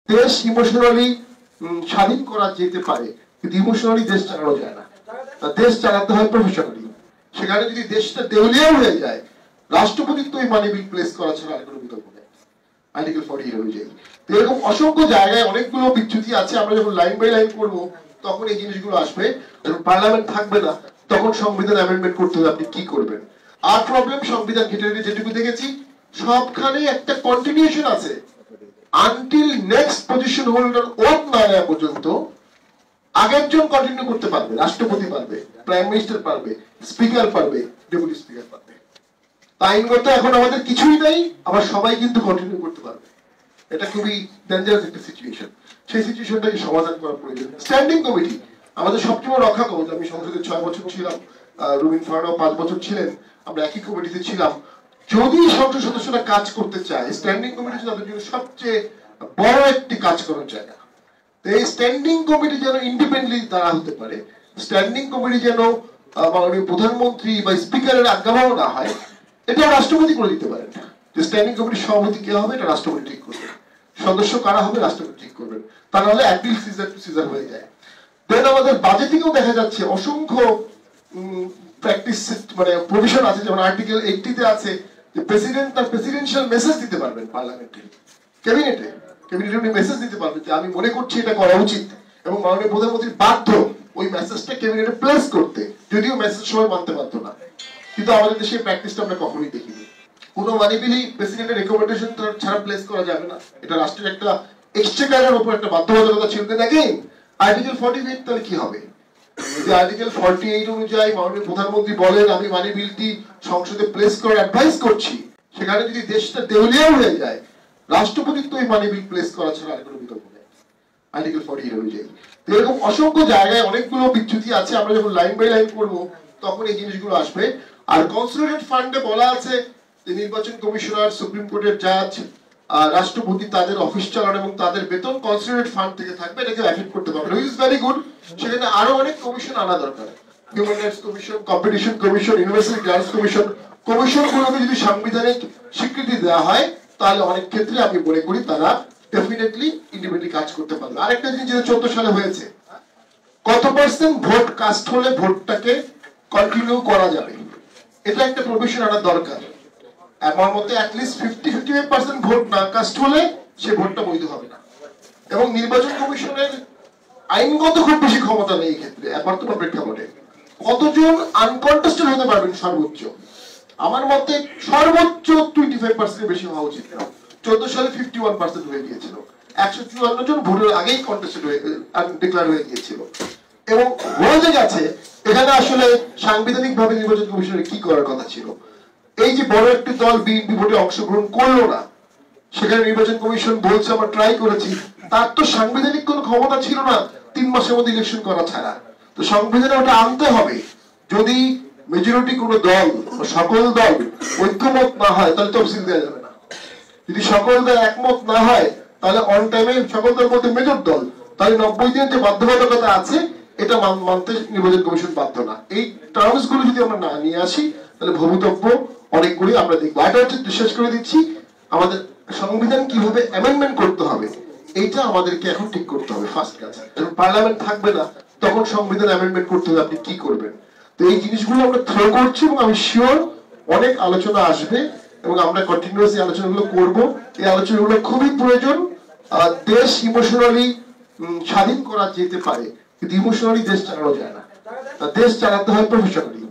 দেশ ইমোশনালি স্বাধীন করা যেতে পারে, কিন্তু ইমোশনালি দেশ চালানো যায় না। দেশ চালাতে হয় প্রফেশনালি। সেখানে যদি দেশটা দেউলিয়া হয়ে যায়, রাষ্ট্রপতিত্ব ওই মানি বিল প্লেস করা ছাড়া আর কোনো বিকল্প নেই আর্টিকেল 40 অনুযায়ী। এরকম অসংখ্য জায়গায় অনেকগুলো বিচ্যুতি আছে। আমরা যখন লাইন বাই লাইন করবো তখন এই জিনিসগুলো আসবে। যখন পার্লামেন্ট থাকবে না তখন সংবিধান অ্যামেন্ডমেন্ট করতে হবে, আপনি কি করবেন। আর প্রবলেম সংবিধান ঘেটে যেটুকু দেখেছি সবখানে একটা কন্টিনিউশন আছে। Until next position holder oath না নেওয়া পর্যন্ত আগের জন কন্টিনিউ করতে পারবে। রাষ্ট্রপতি পারবে, প্রাইম মিনিস্টার পারবে, স্পিকার পারবে, ডেপুটি স্পিকার পারবে। আইনগত এখন আমাদের কিছুই নাই, আবার সবাই কিন্তু কন্টিনিউ করতে পারবে। এটা খুবই ডেঞ্জারাস একটা সিচুয়েশন। সেই সিচুয়েশনটাকে সমাধান করা প্রয়োজন। স্ট্যান্ডিং কমিটি আমাদের সবচেয়ে রক্ষা কবচ। আমি সংসদে 6 বছর ছিলাম, রুবিন ফারহানাও 5 বছর ছিলেন, আমরা একই কমিটিতে ছিলাম। যদি সংসদ সদস্যরা কাজ করতে চায়, স্ট্যান্ডিং কমিটি তাদের জন্য সবচেয়ে বড় একটি কাজ করার জায়গা। তো এই স্ট্যান্ডিং কমিটি যেন ইন্ডিপেন্ডেন্টলি তারা হতে পারে, স্ট্যান্ডিং কমিটি যেন মাননীয় প্রধানমন্ত্রী বা স্পিকারের আজ্ঞাবহ না হয়, এটা রাষ্ট্রপতি করে দিতে পারেন। যে স্ট্যান্ডিং কমিটির সভাপতি কে হবে এটা রাষ্ট্রপতি ঠিক করবেন, সদস্য কারা হবে রাষ্ট্রপতি ঠিক করবেন। তা নাহলে অ্যাপিল সিজার টু সিজার হয়ে যায়। দেন আমাদের বাজেটিংও দেখা যাচ্ছে অসংখ্য প্র্যাকটিস মানে প্রভিশন আছে। যেমন আর্টিকেল 80 তে আছে যে প্রেসিডেন্ট তার প্রেসিডেন্সিয়াল মেসেজ দিতে পারবেন পার্লামেন্টে, ক্যাবিনেটে উনি মেসেজ দিতে পারবেন যে আমি মনে করছি এটা করা উচিত, এবং মাননীয় প্রধানমন্ত্রী বাধ্য ওই মেসেজটা ক্যাবিনেটে প্লেস করতে, যদিও মেসেজ সবাই মানতে পারতো না। কিন্তু আমাদের দেশে প্র্যাকটিসটা আমরা কখনোই দেখিনি। কোনো মানি বিলই প্রেসিডেন্টের রেকমেন্ডেশন ছাড়া প্লেস করা যাবে না। এটা রাষ্ট্রের একটা এক্সচেকারের উপর একটা বাধ্যবাধকতা ছিল। দেখেন আর্টিকেল 48 তাহলে কি হবে? যদি আর্টিকেল 48 অনুযায়ী মাননীয় প্রধানমন্ত্রী বলেন আমি মানি বিলটি সংসদে প্লেস করে অ্যাডভাইস করছি, সেখানে যদি দেশটা দেউলিয়া হয়ে যায়, রাষ্ট্রপতিত্ব ওই মানি বিল প্লেস করা ছাড়া আর কোনো বিকল্প নেই আর্টিকেল 48 অনুযায়ী। এরকম অসংখ্য জায়গায় অনেকগুলো বিচ্যুতি আছে। আমরা যখন লাইন বাই লাইন করবো তখন এই জিনিসগুলো আসবে। আর কনসোলিডেটেড ফান্ডে বলা আছে যে নির্বাচন কমিশনার, সুপ্রিম কোর্টের জাজ, রাষ্ট্রপতি তাদের অফিস চালানো এবং তাদের বেতন কনসোলিডেটেড ফান্ড থেকে থাকবে, এটাকে অ্যাফেক্ট করতে পারবে, হুইচ ইজ ভেরি গুড। সেখানে আরো অনেক কমিশন আনা দরকার। Human rights commission, competition commission, universal grants commission, কমিশনগুলোকে যদি সাংবিধানিক স্বীকৃতি দেওয়া হয় তাহলে অনেক ক্ষেত্রে আমি মনে করি তারা ডেফিনেটলি ইন্ডিপেন্ডেন্টলি কাজ করতে পারবে। আরেকটা জিনিস যেটা 14 সালে হয়েছে, কত পার্সেন্ট ভোট কাস্ট হলে ভোটটাকে কন্টিনিউ করা যাবে, এটা একটা প্রভিশন আনা দরকার। আমার মতে অ্যাটলিস্ট 50-55% ভোট না কাস্ট হলে সে ভোটটা বৈধ হবে না। এবং নির্বাচন কমিশনের আইনগত খুব বেশি ক্ষমতা নেই এই ক্ষেত্রে। বর্তমান প্রেক্ষাপটে কতজন আনকন্টেস্টেড হতে পারবেন সর্বোচ্চ? আমার মতে সর্বোচ্চ 25% বেশি হওয়া উচিত না। 14 সালে 51% হয়ে গিয়েছিল। 154 জন ভোটের আগেই কন্টেস্টেড হয়ে ডিক্লেয়ার হয়ে গিয়েছিল। এবং হয়ে গেছে এখানে আসলে সাংবিধানিক ভাবে নির্বাচন কমিশনের কি করার কথা ছিল। এই যে বড় একটি দল বিএনপি ভোটে অংশগ্রহণ করলো না, সেখানে নির্বাচন কমিশন বলছে আমরা ট্রাই করেছি, তার তো সাংবিধানিক কোনো ক্ষমতা ছিল না 3 মাসের মধ্যে ইলেকশন করা ছাড়া। তো সংবিধানে ওটা আনতে হবে। যদি মেজরিটি কোনো দল, সকল দল ঐক্যমত না হয় তাহলে তফসিল দেওয়া যাবে না। যদি সকল দল একমত না হয় তাহলে অন টাইমে সকল দল বলতে মেজর দল, তাহলে 90 দিনের যে বাধ্যবাধকতা আছে এটা মানতে নির্বাচন কমিশন বাধ্য না। এই টার্মস গুলো যদি আমরা না নিয়ে আসি তাহলে ভবিতব্য অনেকগুলি আমরা দেখবো। এটা হচ্ছে শেষ করে দিচ্ছি, আমাদের সংবিধান কিভাবে অ্যামেন্ডমেন্ট করতে হবে এইটা আমাদেরকে এখন ঠিক করতে হবে ফার্স্ট কাজ। যখন পার্লামেন্ট থাকবে না তখন সংবিধান অ্যামেন্ডমেন্ট করতে হবে, আপনি কি করবেন। তো এই জিনিসগুলো আমরা থ্রো করছি এবং আমি শিওর অনেক আলোচনা আসবে এবং আমরা কন্টিনিউয়াসলি আলোচনাগুলো করব। এই আলোচনাগুলো খুবই প্রয়োজন। দেশ ইমোশনালি স্বাধীন করা যেতে পারে, কিন্তু ইমোশনালি দেশ চালানো যায় না। দেশ চালাতে হয় প্রফেশনালি।